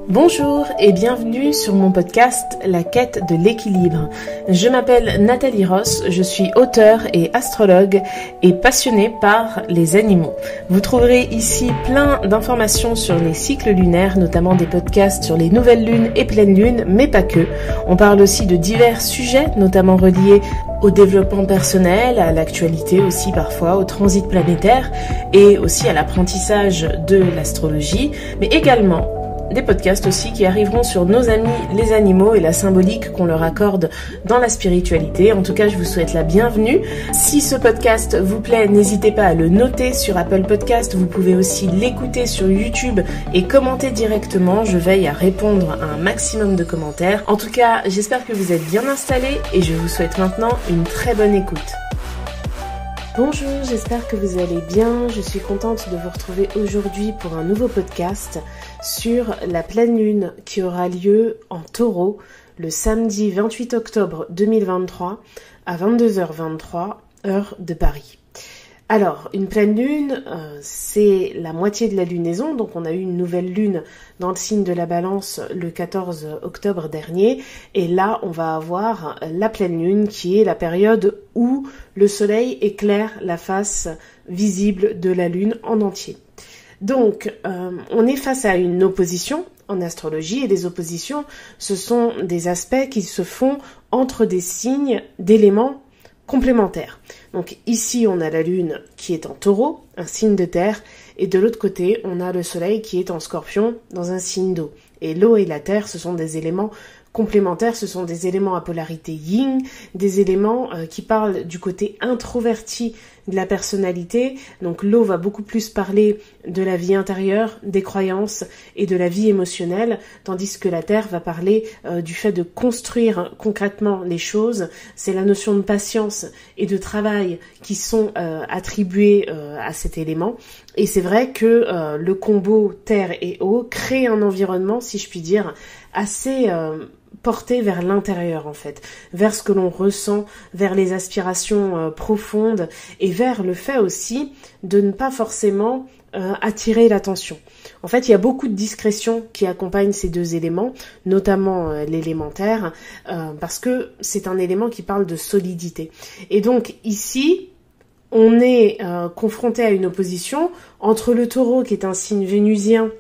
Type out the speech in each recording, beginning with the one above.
Bonjour et bienvenue sur mon podcast La quête de l'équilibre. Je m'appelle Nathalie Ross, je suis auteure et astrologue et passionnée par les animaux. Vous trouverez ici plein d'informations sur les cycles lunaires, notamment des podcasts sur les nouvelles lunes et pleines lunes, mais pas que. On parle aussi de divers sujets, notamment reliés au développement personnel, à l'actualité aussi parfois, au transit planétaire et aussi à l'apprentissage de l'astrologie, mais également des podcasts aussi qui arriveront sur nos amis les animaux et la symbolique qu'on leur accorde dans la spiritualité. En tout cas, je vous souhaite la bienvenue. Si ce podcast vous plaît, n'hésitez pas à le noter sur Apple Podcast. Vous pouvez aussi l'écouter sur YouTube et commenter directement. Je veille à répondre à un maximum de commentaires. En tout cas, j'espère que vous êtes bien installés et je vous souhaite maintenant une très bonne écoute. Bonjour, j'espère que vous allez bien. Je suis contente de vous retrouver aujourd'hui pour un nouveau podcast sur la pleine lune qui aura lieu en Taureau le samedi 28 octobre 2023 à 22h23, heure de Paris. Alors, une pleine lune, c'est la moitié de la lunaison, donc on a eu une nouvelle lune dans le signe de la Balance le 14 octobre dernier, et là on va avoir la pleine lune qui est la période où le soleil éclaire la face visible de la lune en entier. Donc, on est face à une opposition en astrologie, et les oppositions, ce sont des aspects qui se font entre des signes d'éléments complémentaires. Donc ici, on a la lune qui est en Taureau, un signe de terre, et de l'autre côté, on a le soleil qui est en Scorpion, dans un signe d'eau. Et l'eau et la terre, ce sont des éléments complémentaires, ce sont des éléments à polarité yin, des éléments qui parlent du côté introverti de la personnalité. Donc l'eau va beaucoup plus parler de la vie intérieure, des croyances et de la vie émotionnelle, tandis que la terre va parler du fait de construire concrètement les choses. C'est la notion de patience et de travail qui sont attribuées à cet élément. Et c'est vrai que le combo terre et eau crée un environnement, si je puis dire, assez porté vers l'intérieur en fait, vers ce que l'on ressent, vers les aspirations profondes et vers le fait aussi de ne pas forcément attirer l'attention. En fait, il y a beaucoup de discrétion qui accompagne ces deux éléments, notamment l'élémentaire, parce que c'est un élément qui parle de solidité. Et donc ici, on est confronté à une opposition entre le Taureau qui est un signe vénusien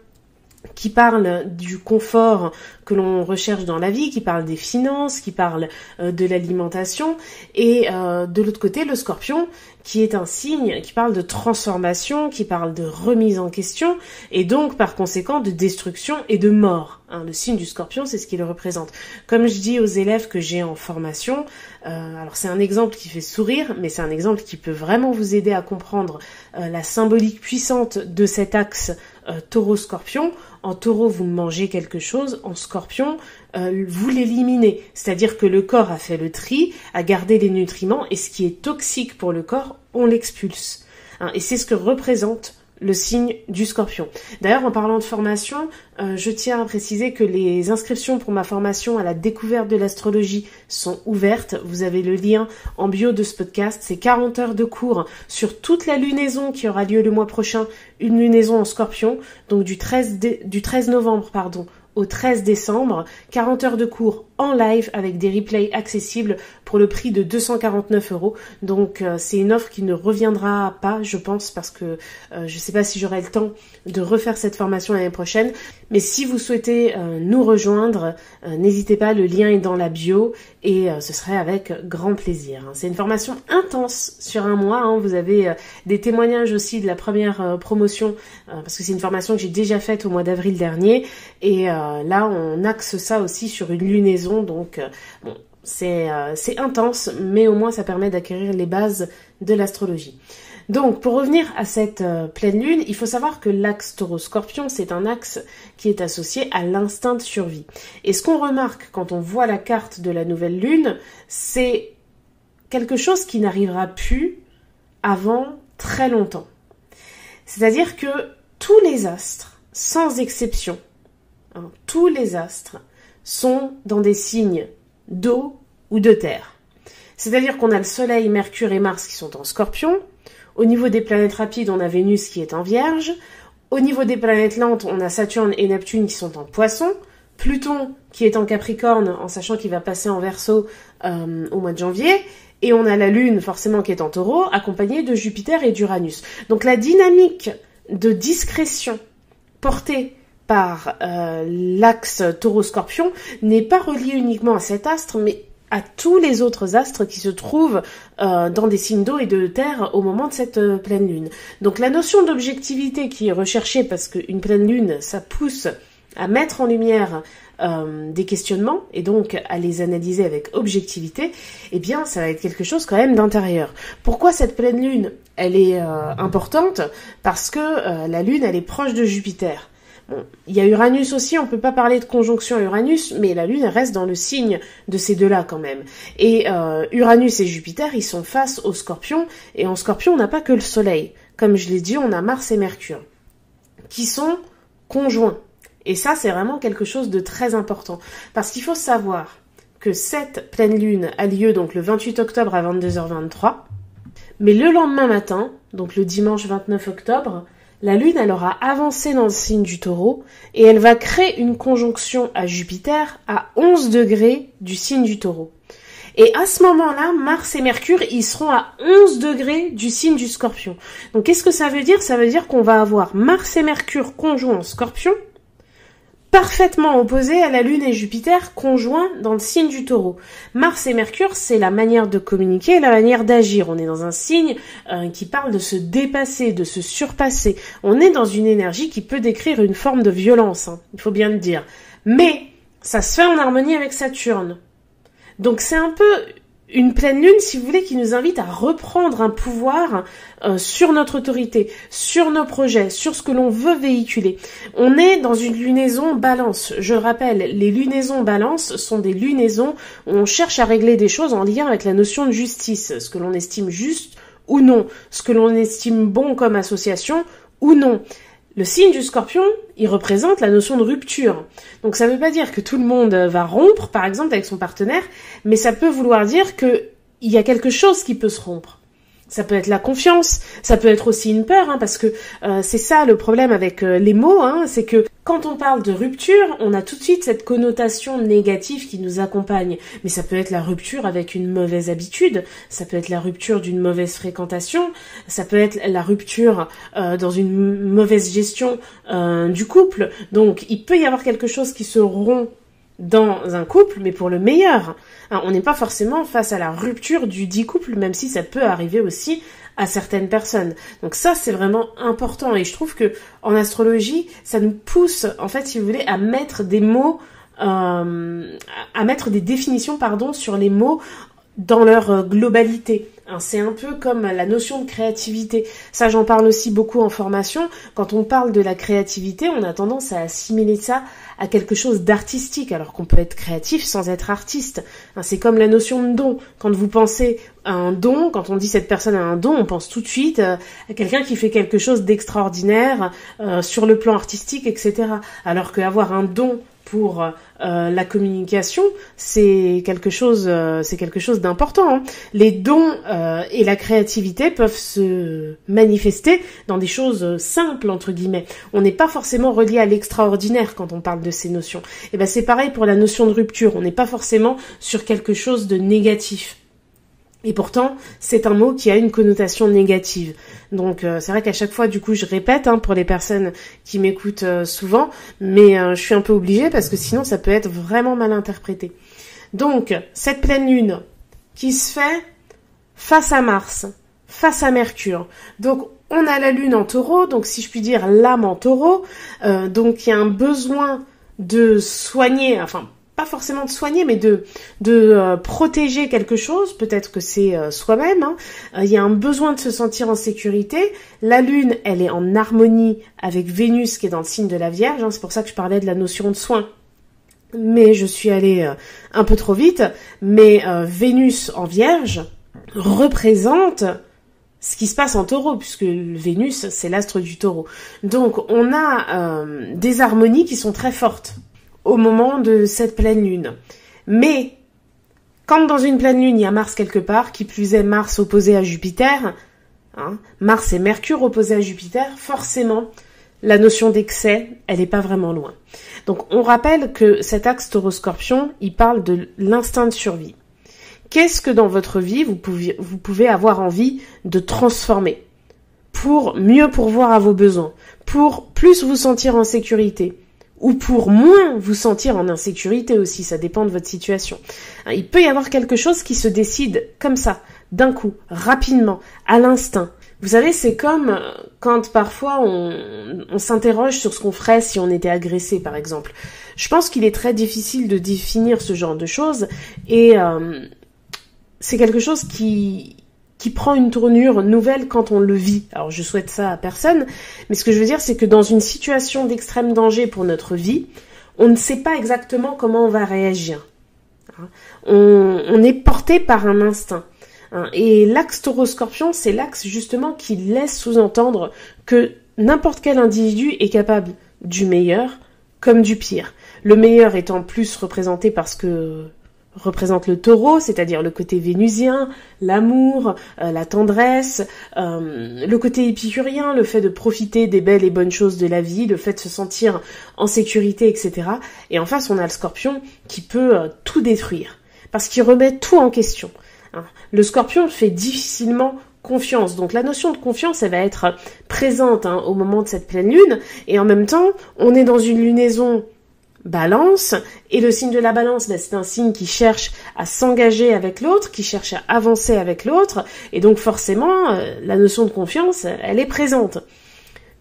qui parle du confort que l'on recherche dans la vie, qui parle des finances, qui parle de l'alimentation, et de l'autre côté, le Scorpion, qui est un signe qui parle de transformation, qui parle de remise en question, et donc par conséquent de destruction et de mort. Le signe du Scorpion, c'est ce qu'il représente. Comme je dis aux élèves que j'ai en formation, alors c'est un exemple qui fait sourire, mais c'est un exemple qui peut vraiment vous aider à comprendre la symbolique puissante de cet axe Taureau-Scorpion. En Taureau, vous mangez quelque chose, en Scorpion, vous l'éliminez. C'est-à-dire que le corps a fait le tri, a gardé les nutriments, et ce qui est toxique pour le corps, on l'expulse. Et c'est ce que représente le signe du Scorpion. D'ailleurs, en parlant de formation, je tiens à préciser que les inscriptions pour ma formation à la découverte de l'astrologie sont ouvertes. Vous avez le lien en bio de ce podcast. C'est 40 heures de cours sur toute la lunaison qui aura lieu le mois prochain, une lunaison en Scorpion, donc du 13 novembre, au 13 décembre, 40 heures de cours en live avec des replays accessibles pour le prix de 249 €. Donc c'est une offre qui ne reviendra pas, je pense, parce que je ne sais pas si j'aurai le temps de refaire cette formation l'année prochaine. Mais si vous souhaitez nous rejoindre, n'hésitez pas, le lien est dans la bio et ce serait avec grand plaisir. C'est une formation intense sur un mois. Vous avez des témoignages aussi de la première promotion, parce que c'est une formation que j'ai déjà faite au mois d'avril dernier. Et là, on axe ça aussi sur une lunaison. Donc, bon, c'est intense, mais au moins ça permet d'acquérir les bases de l'astrologie. Donc, pour revenir à cette pleine lune, il faut savoir que l'axe Taureau-Scorpion, c'est un axe qui est associé à l'instinct de survie. Et ce qu'on remarque quand on voit la carte de la nouvelle lune, c'est quelque chose qui n'arrivera plus avant très longtemps. C'est-à-dire que tous les astres, sans exception, tous les astres sont dans des signes d'eau ou de terre. C'est-à-dire qu'on a le Soleil, Mercure et Mars qui sont en Scorpion. Au niveau des planètes rapides, on a Vénus qui est en Vierge. Au niveau des planètes lentes, on a Saturne et Neptune qui sont en Poisson, Pluton qui est en Capricorne, en sachant qu'il va passer en Verseau au mois de janvier, et on a la Lune forcément qui est en Taureau, accompagnée de Jupiter et d'Uranus. Donc la dynamique de discrétion portée par l'axe Taureau-Scorpion n'est pas reliée uniquement à cet astre, mais à tous les autres astres qui se trouvent dans des signes d'eau et de terre au moment de cette pleine lune. Donc la notion d'objectivité qui est recherchée, parce qu'une pleine lune, ça pousse à mettre en lumière des questionnements et donc à les analyser avec objectivité, eh bien ça va être quelque chose quand même d'intérieur. Pourquoi cette pleine lune, elle est importante? Parce que la lune, elle est proche de Jupiter. Bon, il y a Uranus aussi, on peut pas parler de conjonction à Uranus, mais la Lune reste dans le signe de ces deux-là quand même. Et Uranus et Jupiter, ils sont face au Scorpion, et en Scorpion, on n'a pas que le Soleil. Comme je l'ai dit, on a Mars et Mercure, qui sont conjoints. Et ça, c'est vraiment quelque chose de très important. Parce qu'il faut savoir que cette pleine Lune a lieu donc le 28 octobre à 22h23, mais le lendemain matin, donc le dimanche 29 octobre, la Lune, elle aura avancé dans le signe du Taureau et elle va créer une conjonction à Jupiter à 11 degrés du signe du Taureau. Et à ce moment-là, Mars et Mercure, ils seront à 11 degrés du signe du Scorpion. Donc qu'est-ce que ça veut dire? Ça veut dire qu'on va avoir Mars et Mercure conjoints en Scorpion, parfaitement opposés à la Lune et Jupiter conjoints dans le signe du Taureau. Mars et Mercure, c'est la manière de communiquer et la manière d'agir. On est dans un signe qui parle de se dépasser, de se surpasser. On est dans une énergie qui peut décrire une forme de violence, hein, il faut bien le dire. Mais ça se fait en harmonie avec Saturne. Donc c'est un peu une pleine lune, si vous voulez, qui nous invite à reprendre un pouvoir sur notre autorité, sur nos projets, sur ce que l'on veut véhiculer. On est dans une lunaison balance. Je rappelle, les lunaisons balance sont des lunaisons où on cherche à régler des choses en lien avec la notion de justice, ce que l'on estime juste ou non, ce que l'on estime bon comme association ou non. Le signe du Scorpion, il représente la notion de rupture. Donc ça ne veut pas dire que tout le monde va rompre, par exemple, avec son partenaire, mais ça peut vouloir dire qu'il y a quelque chose qui peut se rompre. Ça peut être la confiance, ça peut être aussi une peur, hein, parce que c'est ça le problème avec les mots, hein, c'est que quand on parle de rupture, on a tout de suite cette connotation négative qui nous accompagne. Mais ça peut être la rupture avec une mauvaise habitude, ça peut être la rupture d'une mauvaise fréquentation, ça peut être la rupture dans une mauvaise gestion du couple. Donc il peut y avoir quelque chose qui se rompt dans un couple, mais pour le meilleur. Alors, on n'est pas forcément face à la rupture du dit couple, même si ça peut arriver aussi à certaines personnes. Donc ça, c'est vraiment important. Et je trouve que en astrologie, ça nous pousse, en fait, si vous voulez, à mettre des mots, à mettre des définitions, pardon, sur les mots dans leur globalité. C'est un peu comme la notion de créativité. Ça, j'en parle aussi beaucoup en formation. Quand on parle de la créativité, on a tendance à assimiler ça à quelque chose d'artistique, alors qu'on peut être créatif sans être artiste. C'est comme la notion de don. Quand vous pensez à un don, quand on dit cette personne a un don, on pense tout de suite à quelqu'un qui fait quelque chose d'extraordinaire sur le plan artistique, etc. Alors qu'avoir un don pour la communication, c'est quelque chose d'important. Hein. Les dons et la créativité peuvent se manifester dans des choses simples, entre guillemets. On n'est pas forcément relié à l'extraordinaire quand on parle de ces notions. Et ben c'est pareil pour la notion de rupture. On n'est pas forcément sur quelque chose de négatif. Et pourtant, c'est un mot qui a une connotation négative. Donc c'est vrai qu'à chaque fois, du coup, je répète pour les personnes qui m'écoutent souvent, mais je suis un peu obligée parce que sinon, ça peut être vraiment mal interprété. Donc, cette pleine lune qui se fait face à Mars, face à Mercure. Donc, on a la lune en taureau, donc si je puis dire l'âme en taureau. Donc, il y a un besoin de soigner, enfin, pas forcément de soigner, mais de protéger quelque chose. Peut-être que c'est soi-même. Il y a un besoin de se sentir en sécurité. La Lune, elle est en harmonie avec Vénus, qui est dans le signe de la Vierge. C'est pour ça que je parlais de la notion de soin. Mais je suis allée un peu trop vite. Mais Vénus en Vierge représente ce qui se passe en taureau, puisque Vénus, c'est l'astre du taureau. Donc, on a des harmonies qui sont très fortes au moment de cette pleine lune. Mais, quand dans une pleine lune, il y a Mars quelque part, qui plus est Mars opposé à Jupiter, Mars et Mercure opposés à Jupiter, forcément, la notion d'excès, elle n'est pas vraiment loin. Donc on rappelle que cet axe Taureau-Scorpion, il parle de l'instinct de survie. Qu'est-ce que dans votre vie, vous pouvez avoir envie de transformer pour mieux pourvoir à vos besoins, pour plus vous sentir en sécurité ou pour moins vous sentir en insécurité aussi, ça dépend de votre situation. Il peut y avoir quelque chose qui se décide comme ça, d'un coup, rapidement, à l'instinct. Vous savez, c'est comme quand parfois on s'interroge sur ce qu'on ferait si on était agressé, par exemple. Je pense qu'il est très difficile de définir ce genre de choses et c'est quelque chose qui prend une tournure nouvelle quand on le vit. Alors je souhaite ça à personne, mais ce que je veux dire, c'est que dans une situation d'extrême danger pour notre vie, on ne sait pas exactement comment on va réagir. On est porté par un instinct. Et l'axe Taureau-Scorpion, c'est l'axe justement qui laisse sous-entendre que n'importe quel individu est capable du meilleur comme du pire. Le meilleur étant plus représenté par ce que représente le taureau, c'est-à-dire le côté vénusien, l'amour, la tendresse, le côté épicurien, le fait de profiter des belles et bonnes choses de la vie, le fait de se sentir en sécurité, etc. Et en face, on a le Scorpion qui peut tout détruire, parce qu'il remet tout en question. Le Scorpion fait difficilement confiance. Donc la notion de confiance, elle va être présente au moment de cette pleine lune. Et en même temps, on est dans une lunaison Balance. Et le signe de la Balance, c'est un signe qui cherche à s'engager avec l'autre, qui cherche à avancer avec l'autre. Et donc forcément, la notion de confiance, elle est présente.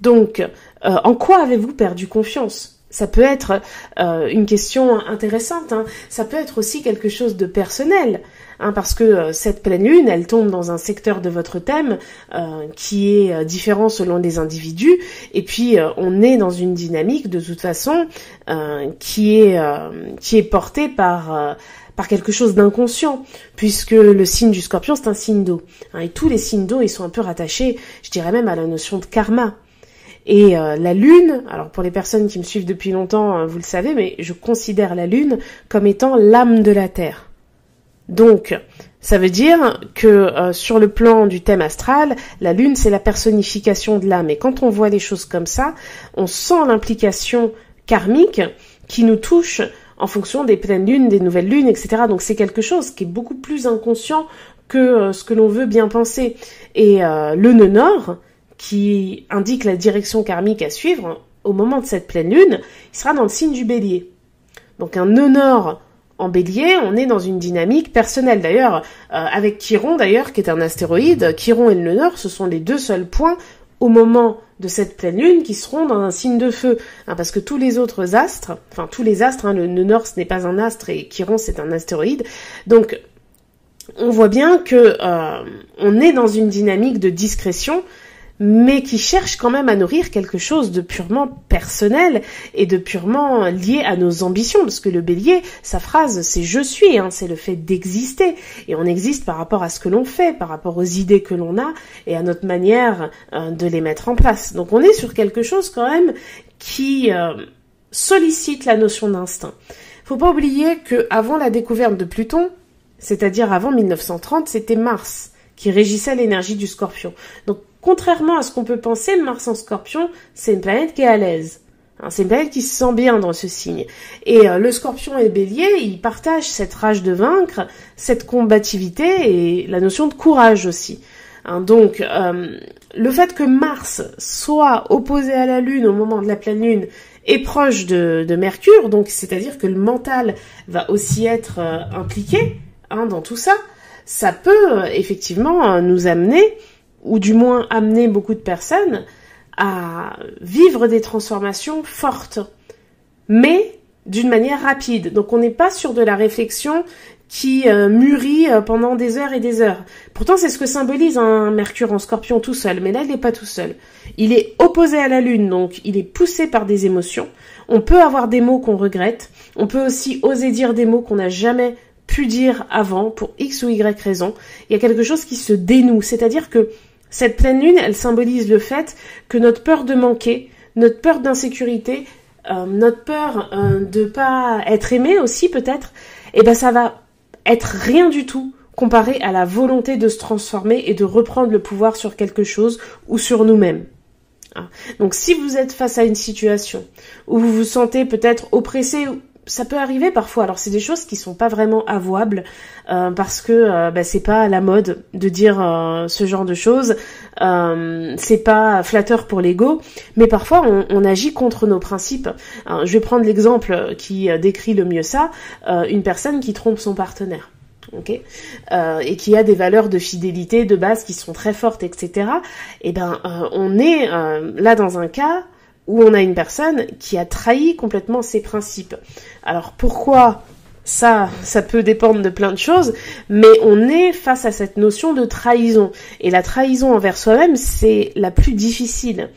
Donc, en quoi avez-vous perdu confiance ? Ça peut être une question intéressante, ça peut être aussi quelque chose de personnel, parce que cette pleine lune, elle tombe dans un secteur de votre thème qui est différent selon les individus, et puis on est dans une dynamique de toute façon qui est portée par quelque chose d'inconscient, puisque le signe du Scorpion, c'est un signe d'eau, et tous les signes d'eau, ils sont un peu rattachés, je dirais même à la notion de karma. Et la lune, alors pour les personnes qui me suivent depuis longtemps, vous le savez, mais je considère la lune comme étant l'âme de la Terre. Donc, ça veut dire que sur le plan du thème astral, la lune, c'est la personnification de l'âme. Et quand on voit les choses comme ça, on sent l'implication karmique qui nous touche en fonction des pleines lunes, des nouvelles lunes, etc. Donc c'est quelque chose qui est beaucoup plus inconscient que ce que l'on veut bien penser. Et le nœud nord, qui indique la direction karmique à suivre, au moment de cette pleine lune, il sera dans le signe du Bélier. Donc un nœud nord en Bélier, on est dans une dynamique personnelle. D'ailleurs, avec Chiron, d'ailleurs, qui est un astéroïde, Chiron et le nœud nord, ce sont les deux seuls points au moment de cette pleine lune qui seront dans un signe de feu. Parce que tous les autres astres, enfin tous les astres, le nœud nord ce n'est pas un astre et Chiron c'est un astéroïde. Donc on voit bien que on est dans une dynamique de discrétion, mais qui cherche quand même à nourrir quelque chose de purement personnel et de purement lié à nos ambitions, parce que le Bélier, sa phrase, c'est « je suis », c'est le fait d'exister, et on existe par rapport à ce que l'on fait, par rapport aux idées que l'on a, et à notre manière de les mettre en place. Donc on est sur quelque chose quand même qui sollicite la notion d'instinct. Faut pas oublier que avant la découverte de Pluton, c'est-à-dire avant 1930, c'était Mars qui régissait l'énergie du Scorpion. Donc contrairement à ce qu'on peut penser, Mars en Scorpion, c'est une planète qui est à l'aise. C'est une planète qui se sent bien dans ce signe. Et le Scorpion et le Bélier, ils partagent cette rage de vaincre, cette combativité et la notion de courage aussi. Donc, le fait que Mars soit opposé à la Lune au moment de la pleine Lune est proche de Mercure, donc c'est-à-dire que le mental va aussi être impliqué dans tout ça, ça peut effectivement nous amener, ou du moins amener beaucoup de personnes à vivre des transformations fortes, mais d'une manière rapide. Donc on n'est pas sur de la réflexion qui mûrit pendant des heures et des heures. Pourtant c'est ce que symbolise un Mercure en Scorpion tout seul, mais là il n'est pas tout seul. Il est opposé à la Lune, donc il est poussé par des émotions. On peut avoir des mots qu'on regrette, on peut aussi oser dire des mots qu'on n'a jamais pu dire avant, pour X ou Y raison. Il y a quelque chose qui se dénoue, c'est-à-dire que cette pleine lune, elle symbolise le fait que notre peur de manquer, notre peur d'insécurité, notre peur de pas être aimé aussi peut-être, ça va être rien du tout comparé à la volonté de se transformer et de reprendre le pouvoir sur quelque chose ou sur nous-mêmes. Donc si vous êtes face à une situation où vous vous sentez peut-être oppressé, ça peut arriver parfois. Alors c'est des choses qui sont pas vraiment avouables parce que c'est pas à la mode de dire ce genre de choses. C'est pas flatteur pour l'ego, mais parfois on agit contre nos principes. Alors, je vais prendre l'exemple qui décrit le mieux ça, une personne qui trompe son partenaire. Okay, et qui a des valeurs de fidélité de base qui sont très fortes, etc. On est là dans un cas où on a une personne qui a trahi complètement ses principes. Alors pourquoi ça peut dépendre de plein de choses, mais on est face à cette notion de trahison. Et la trahison envers soi-même, c'est la plus difficile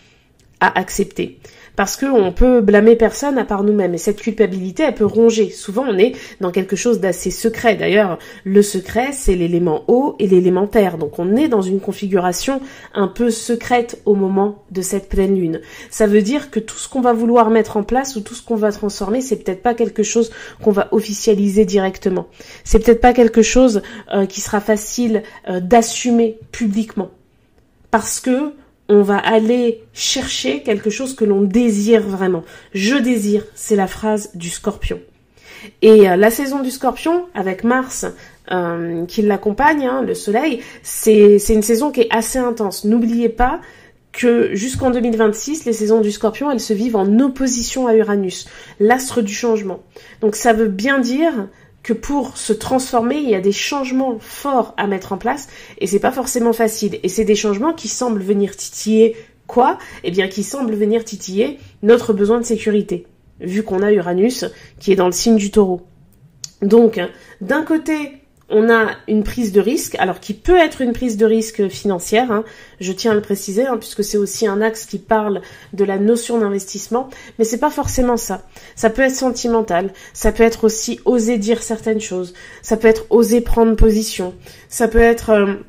à accepter. Parce qu'on peut blâmer personne à part nous-mêmes. Et cette culpabilité, elle peut ronger. Souvent, on est dans quelque chose d'assez secret. D'ailleurs, le secret, c'est l'élément eau et l'élément terre. Donc, on est dans une configuration un peu secrète au moment de cette pleine lune. Ça veut dire que tout ce qu'on va vouloir mettre en place ou tout ce qu'on va transformer, c'est peut-être pas quelque chose qu'on va officialiser directement. C'est peut-être pas quelque chose qui sera facile d'assumer publiquement. Parce que on va aller chercher quelque chose que l'on désire vraiment. Je désire, c'est la phrase du Scorpion. Et la saison du Scorpion, avec Mars qui l'accompagne, le Soleil, c'est une saison qui est assez intense. N'oubliez pas que jusqu'en 2026, les saisons du Scorpion, elles se vivent en opposition à Uranus, l'astre du changement. Donc ça veut bien dire que pour se transformer, il y a des changements forts à mettre en place et c'est pas forcément facile. Et c'est des changements qui semblent venir titiller quoi? Eh bien, qui semblent venir titiller notre besoin de sécurité, vu qu'on a Uranus qui est dans le signe du Taureau. Donc, d'un côté, on a une prise de risque, alors qui peut être une prise de risque financière, je tiens à le préciser, puisque c'est aussi un axe qui parle de la notion d'investissement, mais c'est pas forcément ça. Ça peut être sentimental, ça peut être aussi oser dire certaines choses, ça peut être oser prendre position, ça peut être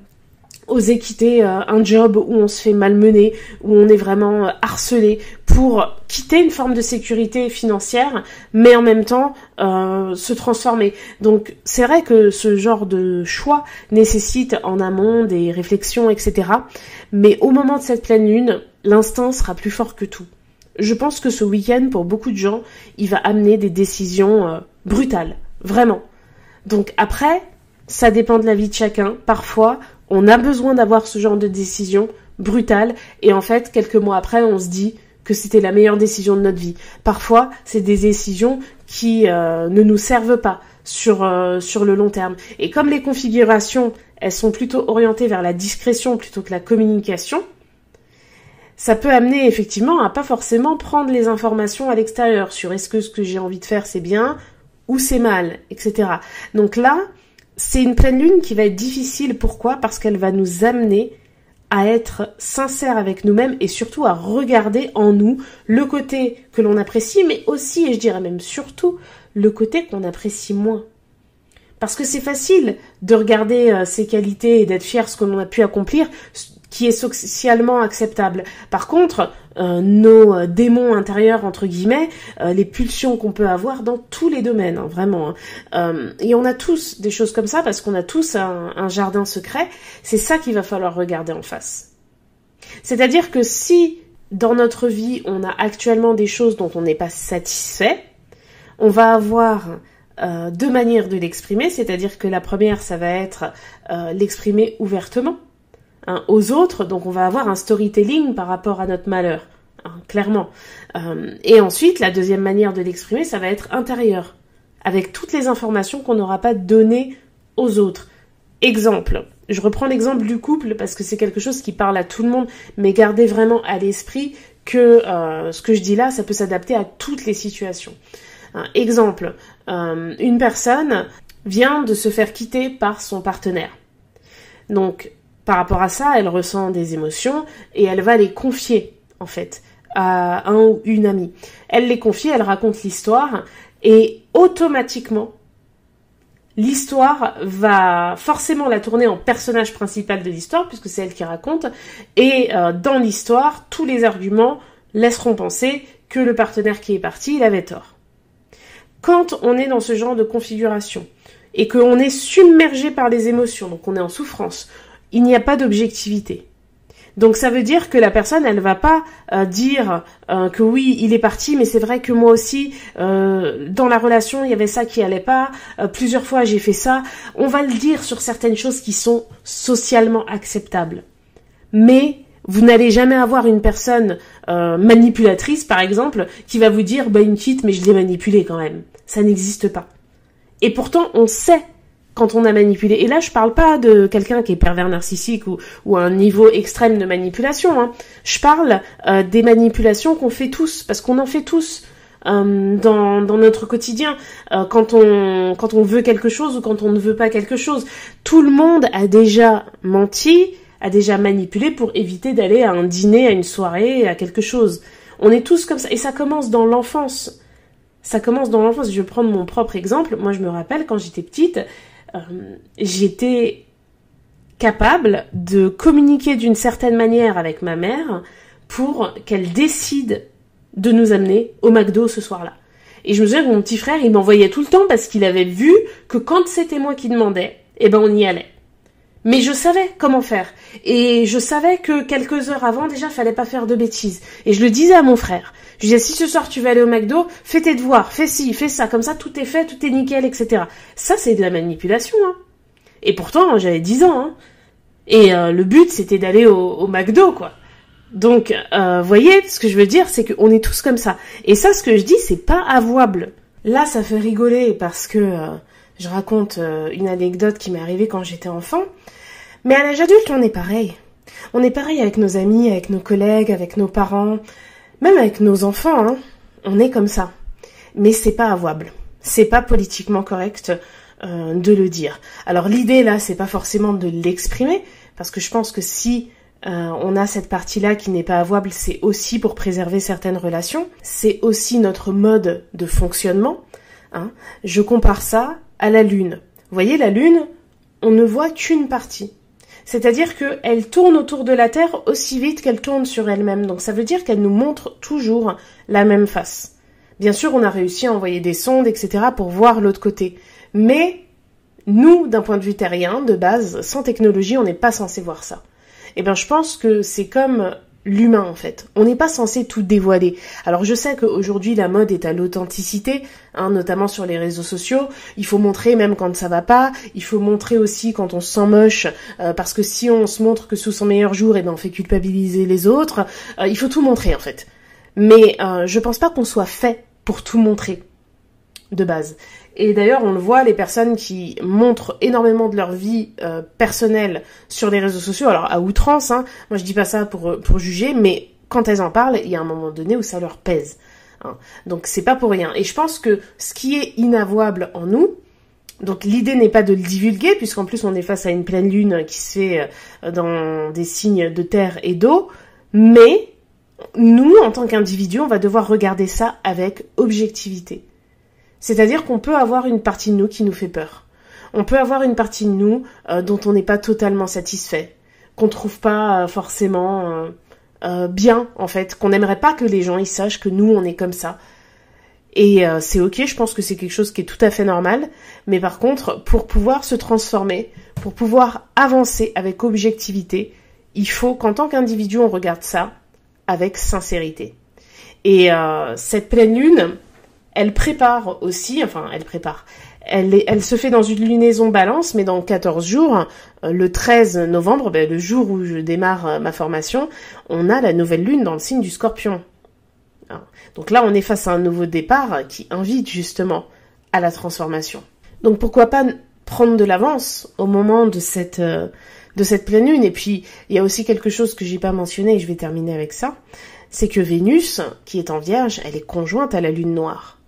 oser quitter un job où on se fait malmener, où on est vraiment harcelé, pour quitter une forme de sécurité financière, mais en même temps se transformer. Donc c'est vrai que ce genre de choix nécessite en amont des réflexions, etc. Mais au moment de cette pleine lune, l'instinct sera plus fort que tout. Je pense que ce week-end, pour beaucoup de gens, il va amener des décisions brutales, vraiment. Donc après, ça dépend de la vie de chacun. Parfois, on a besoin d'avoir ce genre de décision brutale et en fait, quelques mois après, on se dit que c'était la meilleure décision de notre vie. Parfois, c'est des décisions qui ne nous servent pas sur le long terme. Et comme les configurations, elles sont plutôt orientées vers la discrétion plutôt que la communication, ça peut amener effectivement à pas forcément prendre les informations à l'extérieur sur est-ce que ce que j'ai envie de faire c'est bien ou c'est mal, etc. Donc là, c'est une pleine lune qui va être difficile. Pourquoi? Parce qu'elle va nous amener à être sincères avec nous-mêmes et surtout à regarder en nous le côté que l'on apprécie, mais aussi, et je dirais même surtout, le côté qu'on apprécie moins. Parce que c'est facile de regarder ses qualités et d'être fier de ce que l'on a pu accomplir, qui est socialement acceptable. Par contre, nos démons intérieurs, entre guillemets, les pulsions qu'on peut avoir dans tous les domaines, vraiment. Et on a tous des choses comme ça, parce qu'on a tous un jardin secret. C'est ça qu'il va falloir regarder en face. C'est-à-dire que si, dans notre vie, on a actuellement des choses dont on n'est pas satisfait, on va avoir deux manières de l'exprimer, c'est-à-dire que la première, ça va être l'exprimer ouvertement, aux autres, donc on va avoir un storytelling par rapport à notre malheur, clairement. Et ensuite, la deuxième manière de l'exprimer, ça va être intérieur, avec toutes les informations qu'on n'aura pas données aux autres. Exemple, je reprends l'exemple du couple parce que c'est quelque chose qui parle à tout le monde, mais gardez vraiment à l'esprit que ce que je dis là, ça peut s'adapter à toutes les situations. Exemple, une personne vient de se faire quitter par son partenaire. Donc, par rapport à ça, elle ressent des émotions et elle va les confier, en fait, à un ou une amie. Elle les confie, elle raconte l'histoire et automatiquement, l'histoire va forcément la tourner en personnage principal de l'histoire puisque c'est elle qui raconte et dans l'histoire, tous les arguments laisseront penser que le partenaire qui est parti, il avait tort. Quand on est dans ce genre de configuration et qu'on est submergé par les émotions, donc on est en souffrance, il n'y a pas d'objectivité. Donc ça veut dire que la personne, elle va pas dire que oui, il est parti, mais c'est vrai que moi aussi, dans la relation, il y avait ça qui allait pas, plusieurs fois j'ai fait ça. On va le dire sur certaines choses qui sont socialement acceptables. Mais vous n'allez jamais avoir une personne manipulatrice, par exemple, qui va vous dire, une petite, mais je l'ai manipulée quand même. Ça n'existe pas. Et pourtant, on sait quand on a manipulé. Et là, je parle pas de quelqu'un qui est pervers narcissique ou à un niveau extrême de manipulation. Hein. Je parle des manipulations qu'on fait tous, parce qu'on en fait tous dans notre quotidien. Quand on veut quelque chose ou quand on ne veut pas quelque chose. Tout le monde a déjà menti, a déjà manipulé pour éviter d'aller à un dîner, à une soirée, à quelque chose. On est tous comme ça. Et ça commence dans l'enfance. Ça commence dans l'enfance. Je vais prendre mon propre exemple. Moi, je me rappelle, quand j'étais petite, j'étais capable de communiquer d'une certaine manière avec ma mère pour qu'elle décide de nous amener au McDo ce soir-là. Et je me souviens que mon petit frère, il m'envoyait tout le temps parce qu'il avait vu que quand c'était moi qui demandais, on y allait. Mais je savais comment faire. Et je savais que quelques heures avant, déjà, fallait pas faire de bêtises. Et je le disais à mon frère. Je disais, si ce soir tu vas aller au McDo, fais tes devoirs, fais ci, fais ça. Comme ça, tout est fait, tout est nickel, etc. Ça, c'est de la manipulation, hein. Et pourtant, j'avais 10 ans, hein. Et le but, c'était d'aller au McDo, quoi. Donc, voyez, ce que je veux dire, c'est qu'on est tous comme ça. Et ça, ce que je dis, c'est pas avouable. Là, ça fait rigoler parce que je raconte une anecdote qui m'est arrivée quand j'étais enfant. Mais à l'âge adulte, on est pareil. On est pareil avec nos amis, avec nos collègues, avec nos parents, même avec nos enfants, hein. On est comme ça. Mais c'est pas avouable. C'est pas politiquement correct de le dire. Alors l'idée là, c'est pas forcément de l'exprimer, parce que je pense que si on a cette partie-là qui n'est pas avouable, c'est aussi pour préserver certaines relations. C'est aussi notre mode de fonctionnement, hein. Je compare ça à la Lune. Vous voyez, la Lune, on ne voit qu'une partie. C'est-à-dire qu'elle tourne autour de la Terre aussi vite qu'elle tourne sur elle-même. Donc ça veut dire qu'elle nous montre toujours la même face. Bien sûr, on a réussi à envoyer des sondes, etc. pour voir l'autre côté. Mais nous, d'un point de vue terrien, de base, sans technologie, on n'est pas censé voir ça. Je pense que c'est comme l'humain, en fait. On n'est pas censé tout dévoiler. Alors je sais qu'aujourd'hui la mode est à l'authenticité, hein, notamment sur les réseaux sociaux. Il faut montrer même quand ça va pas. Il faut montrer aussi quand on se sent moche, parce que si on se montre que sous son meilleur jour, on fait culpabiliser les autres. Il faut tout montrer, en fait. Mais je pense pas qu'on soit fait pour tout montrer, de base. Et d'ailleurs, on le voit, les personnes qui montrent énormément de leur vie personnelle sur les réseaux sociaux, alors à outrance, hein, moi je dis pas ça pour juger, mais quand elles en parlent, il y a un moment donné où ça leur pèse. Hein. Donc c'est pas pour rien. Et je pense que ce qui est inavouable en nous, donc l'idée n'est pas de le divulguer, puisqu'en plus on est face à une pleine lune qui se fait dans des signes de terre et d'eau, mais nous, en tant qu'individus, on va devoir regarder ça avec objectivité. C'est-à-dire qu'on peut avoir une partie de nous qui nous fait peur. On peut avoir une partie de nous dont on n'est pas totalement satisfait, qu'on trouve pas forcément bien, en fait, qu'on n'aimerait pas que les gens ils sachent que nous, on est comme ça. Et c'est ok, je pense que c'est quelque chose qui est tout à fait normal, mais par contre, pour pouvoir se transformer, pour pouvoir avancer avec objectivité, il faut qu'en tant qu'individu, on regarde ça avec sincérité. Et cette pleine lune, elle prépare aussi, elle se fait dans une lunaison balance, mais dans 14 jours, le 13 novembre, le jour où je démarre ma formation, on a la nouvelle lune dans le signe du Scorpion. Donc là, on est face à un nouveau départ qui invite justement à la transformation. Donc pourquoi pas prendre de l'avance au moment de cette pleine lune. Et puis, il y a aussi quelque chose que j'ai pas mentionné, et je vais terminer avec ça, c'est que Vénus, qui est en Vierge, elle est conjointe à la lune noire.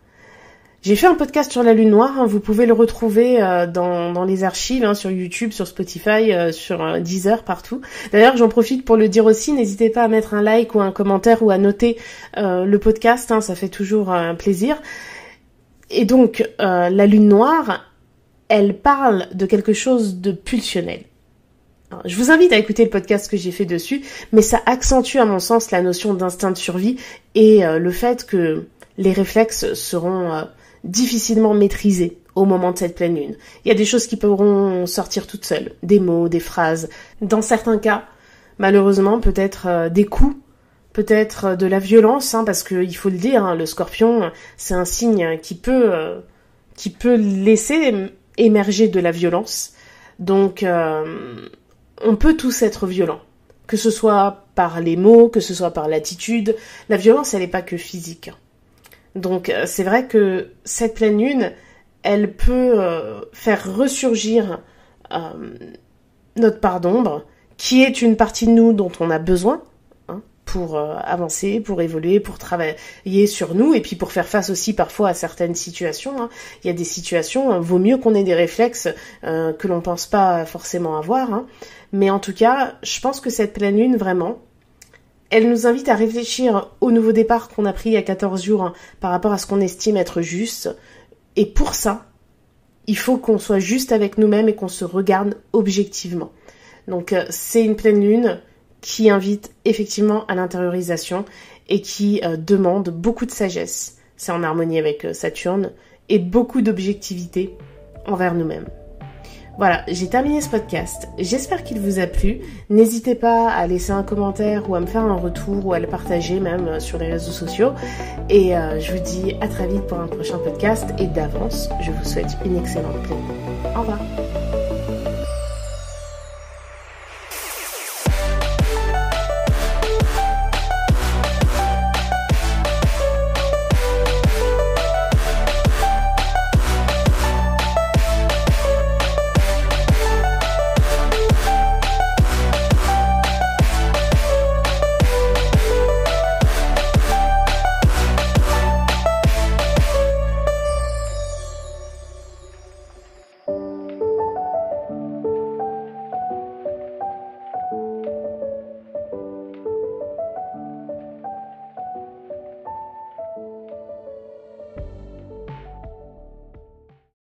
J'ai fait un podcast sur la lune noire, hein, vous pouvez le retrouver dans les archives, hein, sur YouTube, sur Spotify, sur Deezer, partout. D'ailleurs, j'en profite pour le dire aussi, n'hésitez pas à mettre un like ou un commentaire ou à noter le podcast, hein, ça fait toujours un plaisir. Et donc, la lune noire, elle parle de quelque chose de pulsionnel. Alors, je vous invite à écouter le podcast que j'ai fait dessus, mais ça accentue à mon sens la notion d'instinct de survie et le fait que les réflexes seront difficilement maîtrisés au moment de cette pleine lune. Il y a des choses qui pourront sortir toutes seules, des mots, des phrases. Dans certains cas, malheureusement peut-être des coups, peut-être de la violence, parce qu'il faut le dire, le Scorpion, c'est un signe qui peut laisser émerger de la violence. Donc, on peut tous être violents, que ce soit par les mots, que ce soit par l'attitude. La violence, elle n'est pas que physique. Donc, c'est vrai que cette pleine lune, elle peut faire ressurgir notre part d'ombre, qui est une partie de nous dont on a besoin, pour avancer, pour évoluer, pour travailler sur nous, et puis pour faire face aussi parfois à certaines situations. Il y a des situations, vaut mieux qu'on ait des réflexes que l'on pense pas forcément avoir. Mais en tout cas, je pense que cette pleine lune, vraiment, elle nous invite à réfléchir au nouveau départ qu'on a pris il y a 14 jours par rapport à ce qu'on estime être juste. Et pour ça, il faut qu'on soit juste avec nous-mêmes et qu'on se regarde objectivement. Donc c'est une pleine lune qui invite effectivement à l'intériorisation et qui demande beaucoup de sagesse. C'est en harmonie avec Saturne et beaucoup d'objectivité envers nous-mêmes. Voilà, j'ai terminé ce podcast. J'espère qu'il vous a plu. N'hésitez pas à laisser un commentaire ou à me faire un retour ou à le partager même sur les réseaux sociaux. Et je vous dis à très vite pour un prochain podcast. Et d'avance, je vous souhaite une excellente pleine lune. Au revoir.